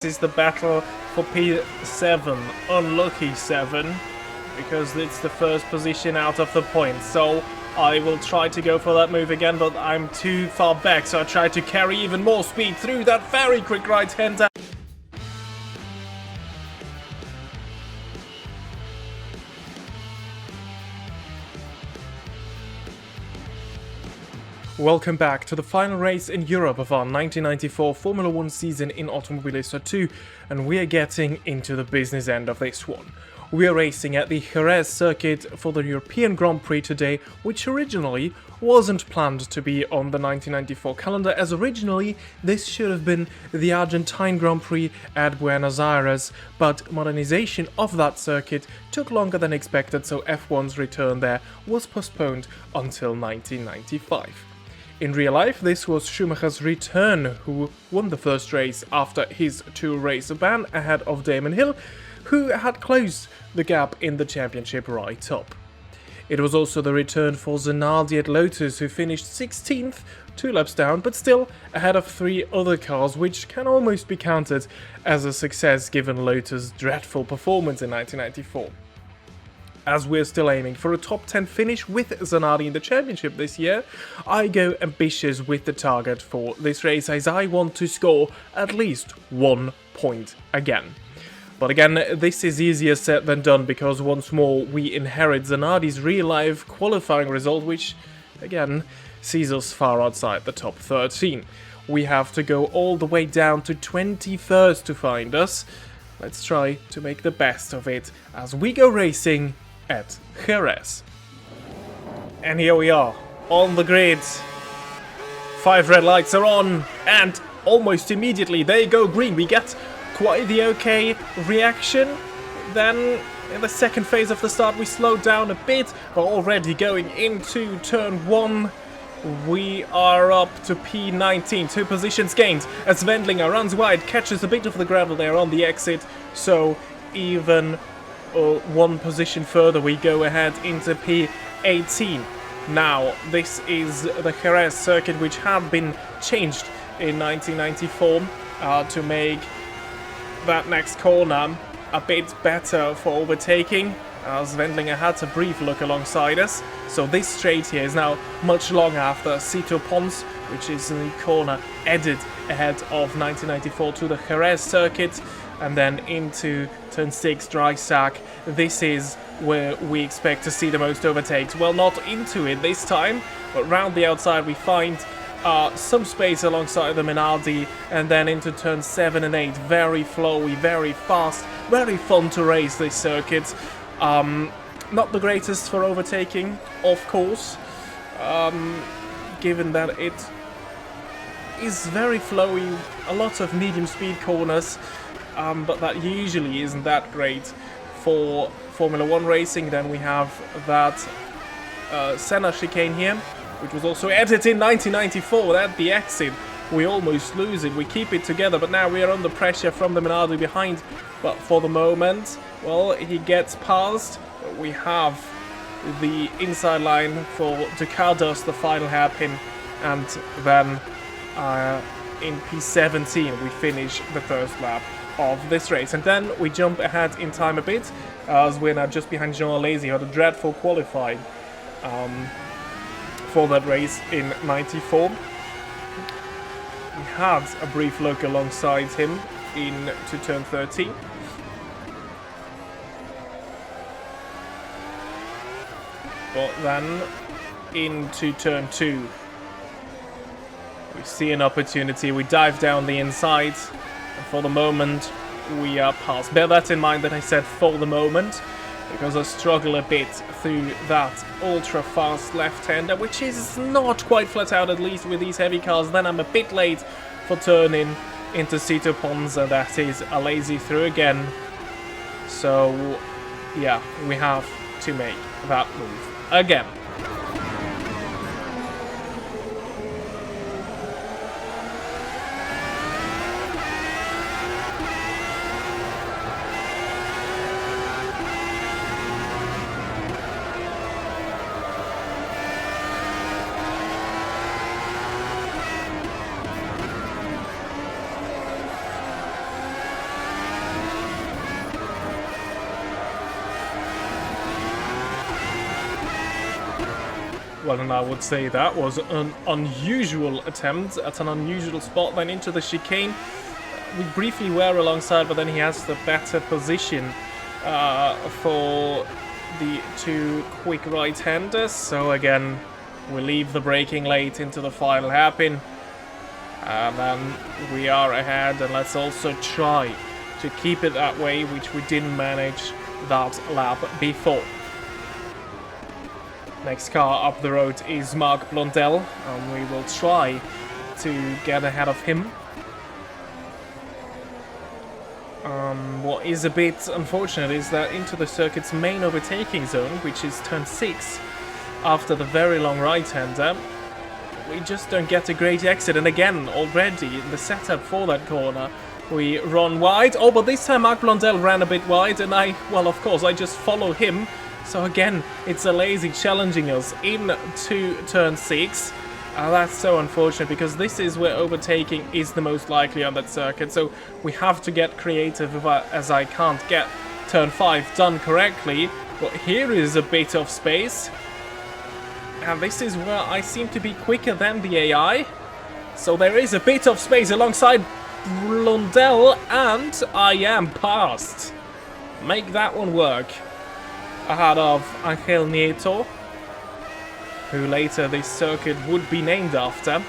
This is the battle for P7, unlucky 7, because it's the first position out of the point. So I will try to go for that move again, but I'm too far back, so I try to carry even more speed through that very quick right-hander. Welcome back to the final race in Europe of our 1994 Formula 1 season in Automobilista 2, and we are getting into the business end of this one. We are racing at the Jerez Circuit for the European Grand Prix today, which originally wasn't planned to be on the 1994 calendar, as originally this should have been the Argentine Grand Prix at Buenos Aires, but modernization of that circuit took longer than expected, so F1's return there was postponed until 1995. In real life, this was Schumacher's return, who won the first race after his two-race ban ahead of Damon Hill, who had closed the gap in the championship right up. It was also the return for Zanardi at Lotus, who finished 16th, 2 laps down, but still ahead of 3 other cars, which can almost be counted as a success given Lotus' dreadful performance in 1994. As we're still aiming for a top 10 finish with Zanardi in the championship this year, I go ambitious with the target for this race, as I want to score at least 1 point again. But again, this is easier said than done, because once more we inherit Zanardi's real-life qualifying result, which again sees us far outside the top 13. We have to go all the way down to 21st to find us. Let's try to make the best of it as we go racing at Jerez. And here we are, on the grid. 5 red lights are on, and almost immediately they go green. We get quite the okay reaction. Then in the second phase of the start we slowed down a bit, but already going into turn 1 we are up to P19, 2 positions gained as Wendlinger runs wide, catches a bit of the gravel there on the exit, so even 1 position further we go ahead into P18. Now, this is the Jerez Circuit, which had been changed in 1994 to make that next corner a bit better for overtaking, as Wendlinger had a brief look alongside us. So this straight here is now much longer after Sito Pons, which is the corner added ahead of 1994 to the Jerez Circuit, and then into turn 6 dry sack. This is where we expect to see the most overtakes. Well, not into it this time, but round the outside we find some space alongside the Minardi, and then into turn 7 and 8. Very flowy, very fast, very fun to race this circuit. Not the greatest for overtaking, of course, given that it is very flowy, a lot of medium speed corners, but that usually isn't that great for Formula 1 racing. Then we have that Senna chicane here, which was also added in 1994 at the exit. We almost lose it, we keep it together, but now we are under pressure from the Minardi behind. But for the moment, well, he gets past. We have the inside line for Ducados, the final hairpin, and then in P17 we finish the first lap of this race. And then we jump ahead in time a bit, as we're now just behind Jean Alesi, who had a dreadful qualifying for that race in 94. We had a brief look alongside him into turn 13. But then into turn 2 we see an opportunity, we dive down the inside, and for the moment we are past. Bear that in mind that I said for the moment, because I struggle a bit through that ultra fast left-hander, which is not quite flat out, at least with these heavy cars. Then I'm a bit late for turning into Sito Pons, and that is a lazy through again. So yeah, we have to make that move again. Well, and I would say that was an unusual attempt at an unusual spot, then into the chicane. We briefly were alongside, but then he has the better position for the two quick right-handers. So again, we leave the braking late into the final hairpin. And then we are ahead, and let's also try to keep it that way, which we didn't manage that lap before. Next car up the road is Marc Blondel, and we will try to get ahead of him. What is a bit unfortunate is that into the circuit's main overtaking zone, which is turn 6, after the very long right-hander, we just don't get a great exit. And again, already in the setup for that corner, we run wide. Oh, but this time Marc Blondel ran a bit wide, and well, of course, I just follow him. So again, it's a lazy challenging us into turn 6. That's so unfortunate, because this is where overtaking is the most likely on that circuit. So we have to get creative, as I can't get turn 5 done correctly. But here is a bit of space. And this is where I seem to be quicker than the AI. So there is a bit of space alongside Blondel, and I am passed. Make that one work. Ahead of Angel Nieto, who later this circuit would be named after.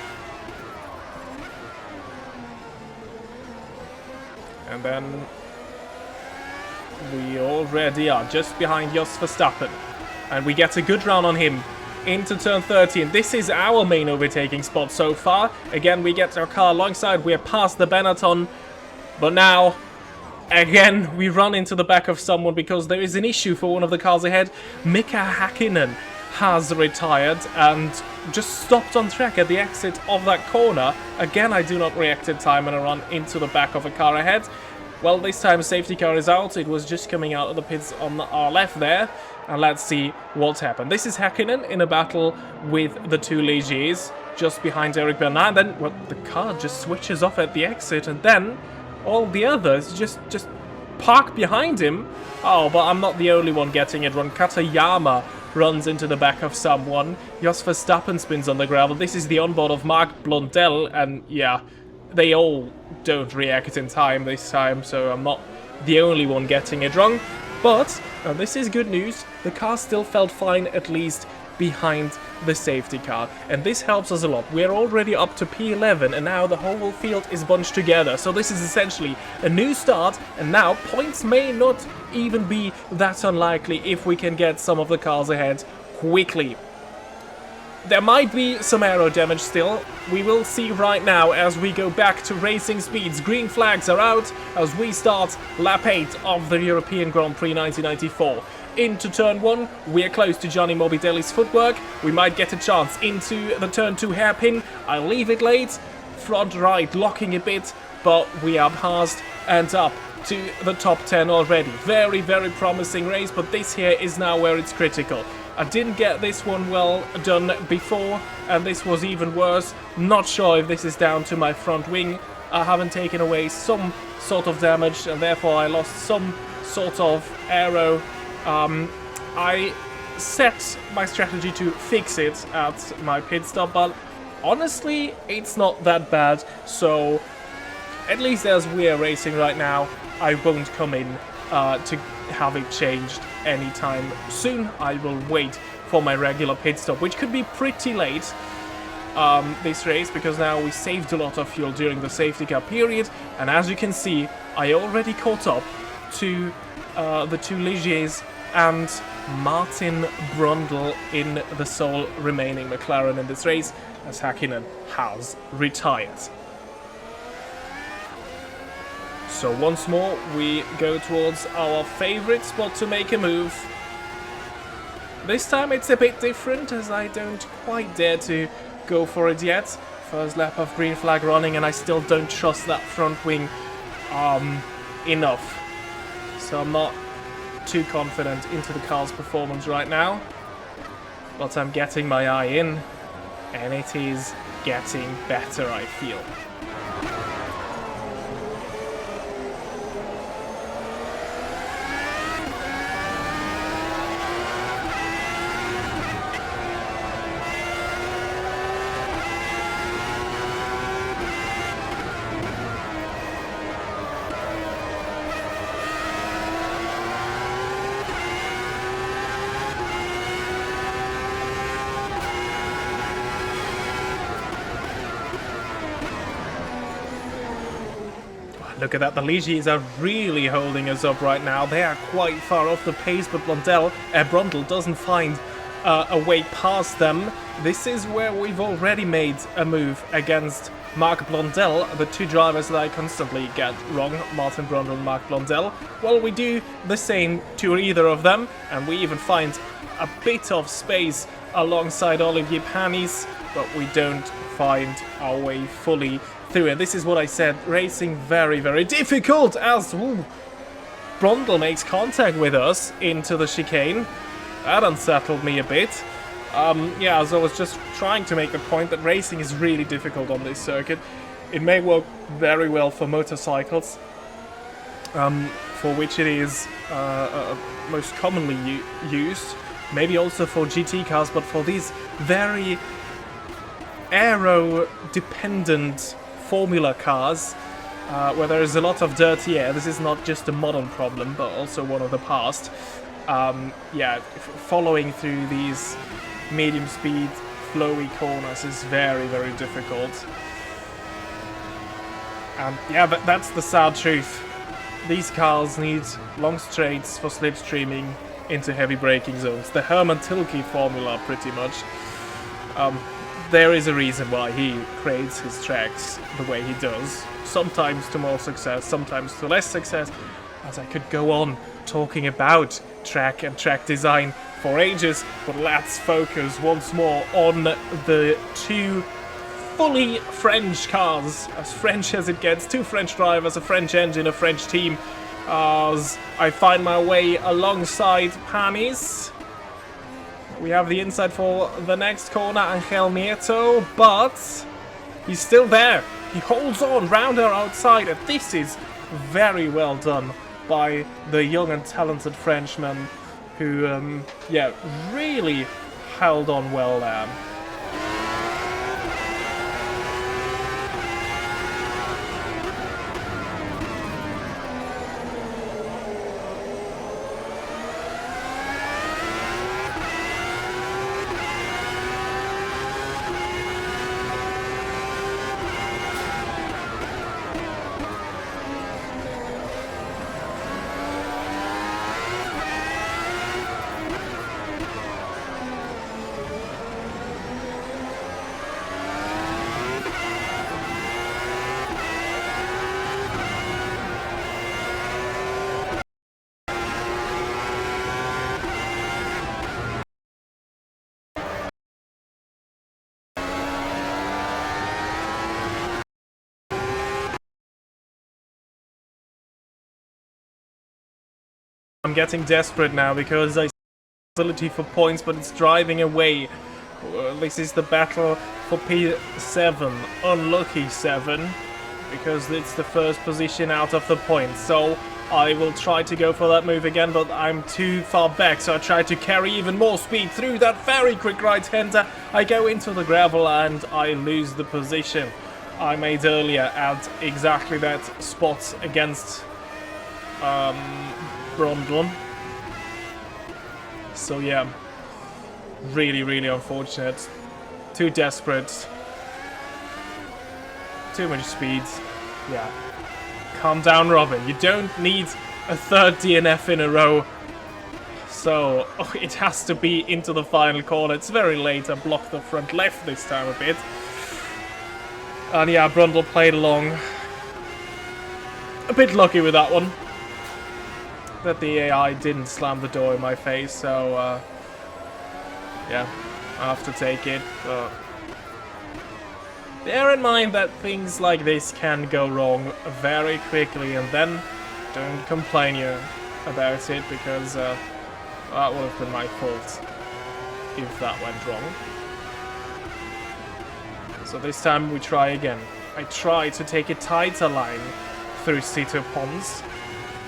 And then we already are just behind Jos Verstappen. And we get a good run on him into turn 30. And this is our main overtaking spot so far. Again, we get our car alongside. We're past the Benetton. But now, again, we run into the back of someone because there is an issue for one of the cars ahead. Mika Häkkinen has retired and just stopped on track at the exit of that corner. Again, I do not react in time and I run into the back of a car ahead. Well, this time safety car is out. It was just coming out of the pits on our left there. And let's see what's happened. This is Häkkinen in a battle with the two Ligiers just behind Eric Bernard. And then, well, the car just switches off at the exit, and then all the others just park behind him. Oh, but I'm not the only one getting it wrong. Katayama runs into the back of someone. Jos Verstappen spins on the gravel. This is the onboard of Marc Blondel, and yeah, they all don't react in time this time, so I'm not the only one getting it wrong. But, and this is good news, the car still felt fine, at least behind the safety car, and this helps us a lot. We're already up to P11, and now the whole field is bunched together, so this is essentially a new start, and now points may not even be that unlikely if we can get some of the cars ahead quickly. There might be some aero damage still. We will see right now as we go back to racing speeds. Green flags are out as we start lap 8 of the European Grand Prix 1994. Into turn 1, we're close to Gianni Morbidelli's footwork. We might get a chance into the turn 2 hairpin. I leave it late. Front right locking a bit, but we are past and up to the top 10 already. Very, very promising race, but this here is now where it's critical. I didn't get this one well done before, and this was even worse. Not sure if this is down to my front wing. I haven't taken away some sort of damage, and therefore I lost some sort of aero. I set my strategy to fix it at my pit stop, but honestly, it's not that bad. So, at least as we are racing right now, I won't come in to have it changed anytime soon. I will wait for my regular pit stop, which could be pretty late this race, because now we saved a lot of fuel during the safety car period, and as you can see, I already caught up to the two Ligiers and Martin Brundle in the sole remaining McLaren in this race, as Häkkinen has retired. So once more, we go towards our favorite spot to make a move. This time it's a bit different, as I don't quite dare to go for it yet. First lap of green flag running, and I still don't trust that front wing enough. So I'm not too confident into the car's performance right now. But I'm getting my eye in, and it is getting better, I feel. Look at that, the Ligiers are really holding us up right now. They are quite far off the pace, but Brundle doesn't find a way past them. This is where we've already made a move against Mark Blondel, the two drivers that I constantly get wrong, Martin Brundle and Mark Blondel. Well, we do the same to either of them, and we even find a bit of space alongside Olivier Panis, but we don't find our way fully through. And this is what I said, racing very, very difficult as Brundle makes contact with us into the chicane. That unsettled me a bit. Yeah, as I was just trying to make the point that racing is really difficult on this circuit. It may work very well for motorcycles, for which it is most commonly used. Maybe also for GT cars, but for these very aero-dependent Formula cars, where there is a lot of dirty air. This is not just a modern problem, but also one of the past. Yeah, following through these medium speed, flowy corners is very, very difficult. And yeah, that's the sad truth. These cars need long straights for slipstreaming into heavy braking zones. The Hermann Tilke formula, pretty much. There is a reason why he creates his tracks the way he does. Sometimes to more success, sometimes to less success. As I could go on talking about track and track design for ages, but let's focus once more on the two fully French cars, as French as it gets. Two French drivers, a French engine, a French team, as I find my way alongside Panis. We have the inside for the next corner, Angel Nieto, but he's still there. He holds on round our outside, and this is very well done by the young and talented Frenchman who, yeah, really held on well there. I'm getting desperate now because I see ability for points, but it's driving away. This is the battle for P7, unlucky 7, because it's the first position out of the points. So I will try to go for that move again, but I'm too far back, so I try to carry even more speed through that very quick right-hander. I go into the gravel and I lose the position I made earlier at exactly that spot against Brundle. So yeah, really, really unfortunate. Too desperate. Too much speed. Yeah. Calm down, Robin. You don't need a third DNF in a row. So, it has to be into the final corner. It's very late. I blocked the front left this time a bit. And yeah, Brundle played along. A bit lucky with that one. That the AI didn't slam the door in my face, so yeah, I have to take it. But bear in mind that things like this can go wrong very quickly, and then don't complain about it, because that would have been my fault if that went wrong. So this time we try again. I try to take a tighter line through Cito Pons.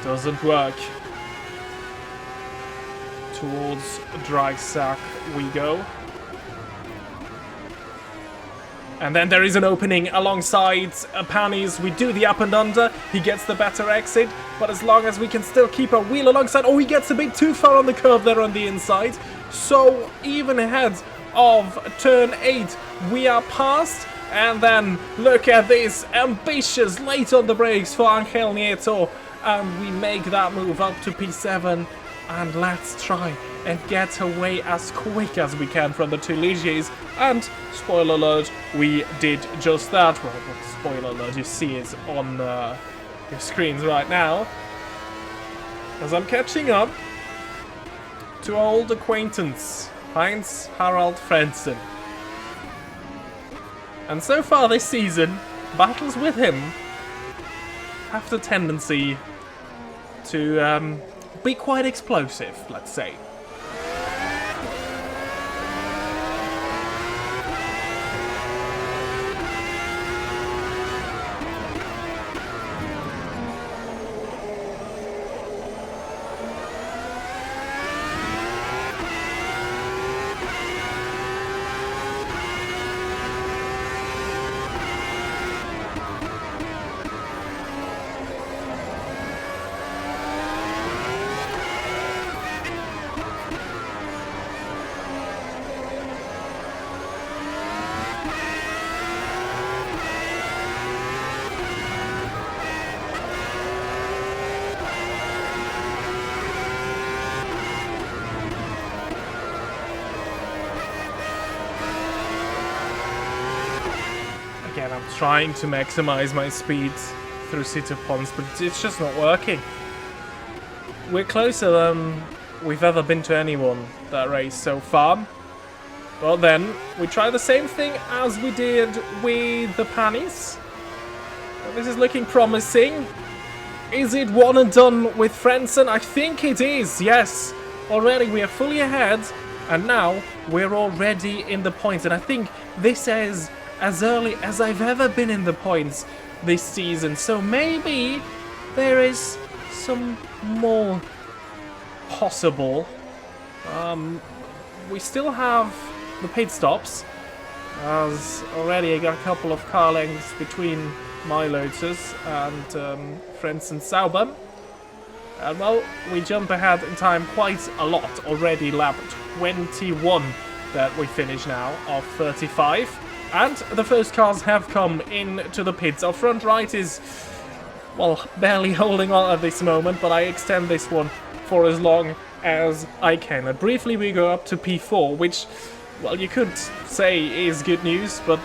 Doesn't work. Towards Dreiecksack we go. And then there is an opening alongside Panis. We do the up and under. He gets the better exit. But as long as we can still keep our wheel alongside... Oh, he gets a bit too far on the curve there on the inside. So even ahead of turn 8, we are past. And then look at this, ambitious late on the brakes for Angel Nieto. And we make that move up to P7. And let's try and get away as quick as we can from the two Ligiers. And spoiler alert, we did just that. Well, spoiler alert, you see it on your screens right now. As I'm catching up to our old acquaintance, Heinz Harald Frentzen. And so far this season, battles with him have the tendency to be quite explosive, let's say. Again, I'm trying to maximize my speed through city ponds, but it's just not working. We're closer than we've ever been to anyone that race so far. Well then, we try the same thing as we did with the Pannies. This is looking promising. Is it one and done with Frentzen? I think it is, yes. Already we are fully ahead, and now we're already in the points. And I think this is as early as I've ever been in the points this season. So maybe there is some more possible. We still have the pit stops, as already I got a couple of car lengths between my Lotus and Frentzen Sauber. And well, we jump ahead in time quite a lot. Already lap 21 that we finish now of 35. And the first cars have come into the pits. Our front right is, well, barely holding on at this moment, but I extend this one for as long as I can. And briefly we go up to P4, which, well, you could say is good news, but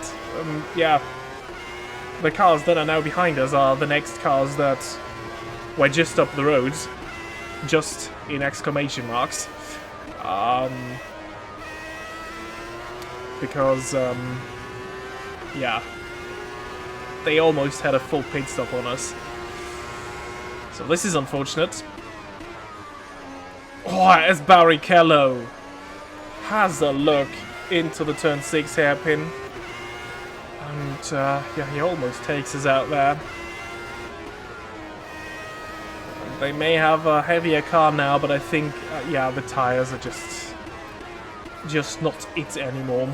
yeah, the cars that are now behind us are the next cars that were just up the road, just in exclamation marks, because yeah, they almost had a full pit stop on us. So this is unfortunate. Oh, as Barrichello has a look into the turn 6 hairpin. And yeah, he almost takes us out there. They may have a heavier car now, but I think, yeah, the tires are just not it anymore.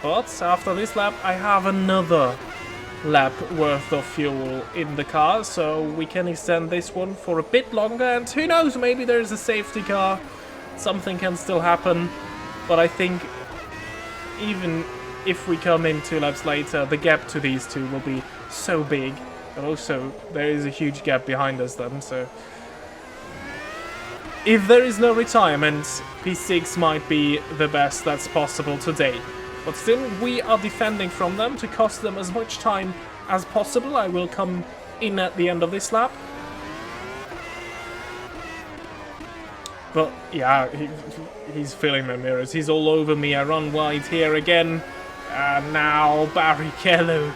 But after this lap, I have another lap worth of fuel in the car, so we can extend this one for a bit longer, and who knows, maybe there's a safety car, something can still happen. But I think even if we come in 2 laps later, the gap to these two will be so big, and also there is a huge gap behind us then, so if there is no retirement, P6 might be the best that's possible today. But still, we are defending from them to cost them as much time as possible. I will come in at the end of this lap. But yeah, he's filling my mirrors. He's all over me. I run wide here again. And now Barrichello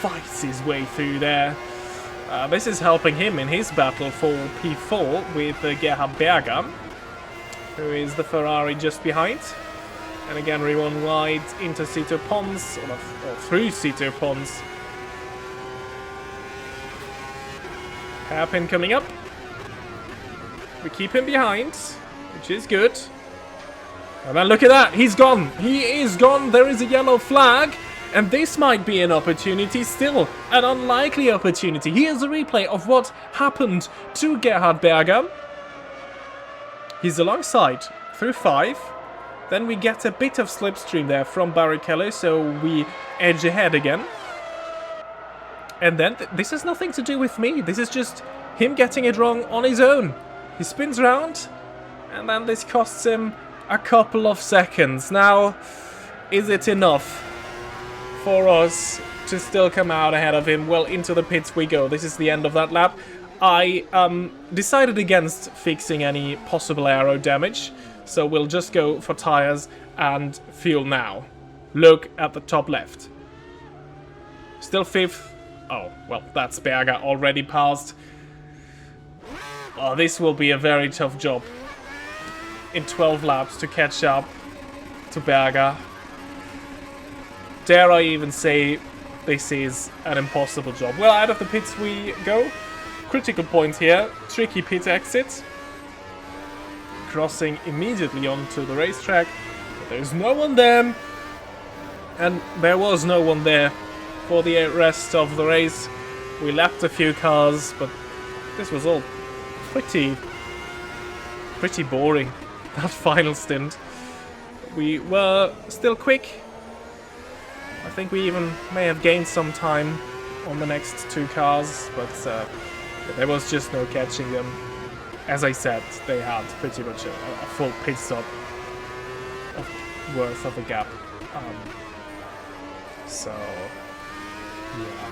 fights his way through there. This is helping him in his battle for P4 with Gerhard Berger, who is the Ferrari just behind. And again, we run wide into Cito Pons, or through Cito Pons. Hairpin coming up. We keep him behind, which is good. And then look at that, he's gone. He is gone. There is a yellow flag. And this might be an opportunity still. An unlikely opportunity. Here's a replay of what happened to Gerhard Berger. He's alongside through 5. Then we get a bit of slipstream there from Barrichello, so we edge ahead again. And then this has nothing to do with me. This is just him getting it wrong on his own. He spins around, and then this costs him a couple of seconds. Now, is it enough for us to still come out ahead of him? Well, into the pits we go. This is the end of that lap. I decided against fixing any possible aero damage, so we'll just go for tires and fuel now. Look at the top left. Still 5th. Oh, well, that's Berger already passed. Oh, this will be a very tough job in 12 laps to catch up to Berger. Dare I even say this is an impossible job. Well, out of the pits we go. Critical point here. Tricky pit exit. Crossing immediately onto the racetrack. But there's no one there. And there was no one there for the rest of the race. We lapped a few cars, but this was all pretty boring, that final stint. We were still quick. I think we even may have gained some time on the next 2 cars, but there was just no catching them. As I said, they had pretty much a full pit stop worth of a gap. So, yeah.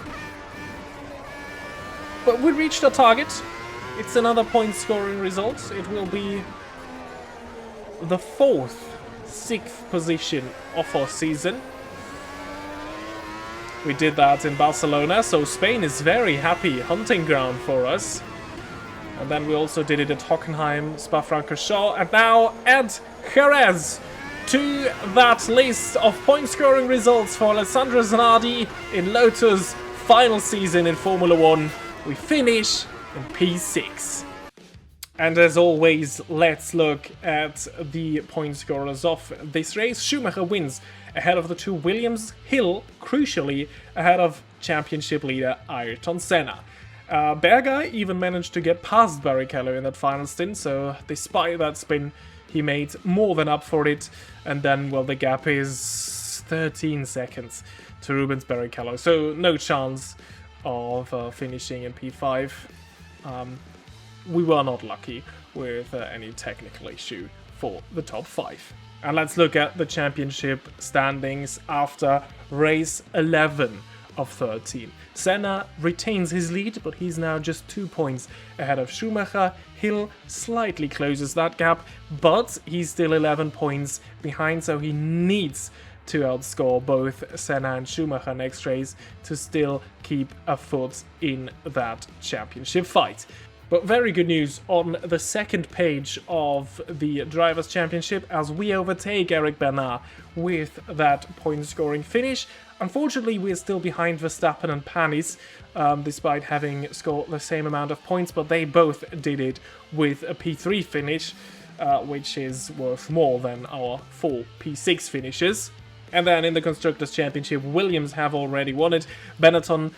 But we reached our target. It's another point scoring result. It will be the 6th position of our season. We did that in Barcelona, so Spain is very happy hunting ground for us. And then we also did it at Hockenheim, Spa-Francorchamps, and now at Jerez. To that list of point scoring results for Alessandro Zanardi in Lotus' final season in Formula 1. We finish in P6. And as always, let's look at the point scorers of this race. Schumacher wins ahead of the 2 Williams. Hill, crucially, ahead of championship leader Ayrton Senna. Berger even managed to get past Barrichello in that final stint, so despite that spin, he made more than up for it. And then, well, the gap is 13 seconds to Rubens Barrichello, so no chance of finishing in P5. We were not lucky with any technical issue for the top 5. And let's look at the championship standings after race 11 of 13. Senna retains his lead, but he's now just 2 points ahead of Schumacher. Hill slightly closes that gap, but he's still 11 points behind, so he needs to outscore both Senna and Schumacher next race to still keep a foot in that championship fight. But very good news on the second page of the Drivers' Championship as we overtake Eric Bernard with that point-scoring finish. Unfortunately, we're still behind Verstappen and Panis, despite having scored the same amount of points, but they both did it with a P3 finish, which is worth more than our 4 P6 finishes. And then in the Constructors' Championship, Williams have already won it. Benetton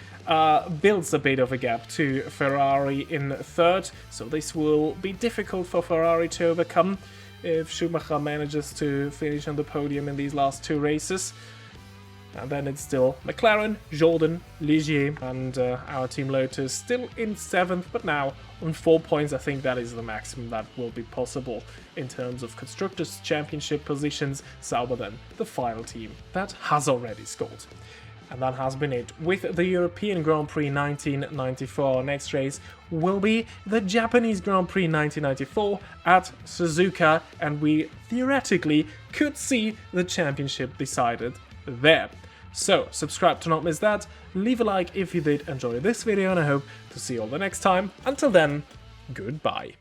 builds a bit of a gap to Ferrari in 3rd, so this will be difficult for Ferrari to overcome if Schumacher manages to finish on the podium in these last 2 races. And then it's still McLaren, Jordan, Ligier, and our Team Lotus still in 7th, but now on 4 points. I think that is the maximum that will be possible in terms of Constructors' Championship positions. Sauber then, the final team that has already scored. And that has been it with the European Grand Prix 1994. Our next race will be the Japanese Grand Prix 1994 at Suzuka, and we theoretically could see the championship decided there. So, subscribe to not miss that, leave a like if you did enjoy this video, and I hope to see you all the next time. Until then, goodbye.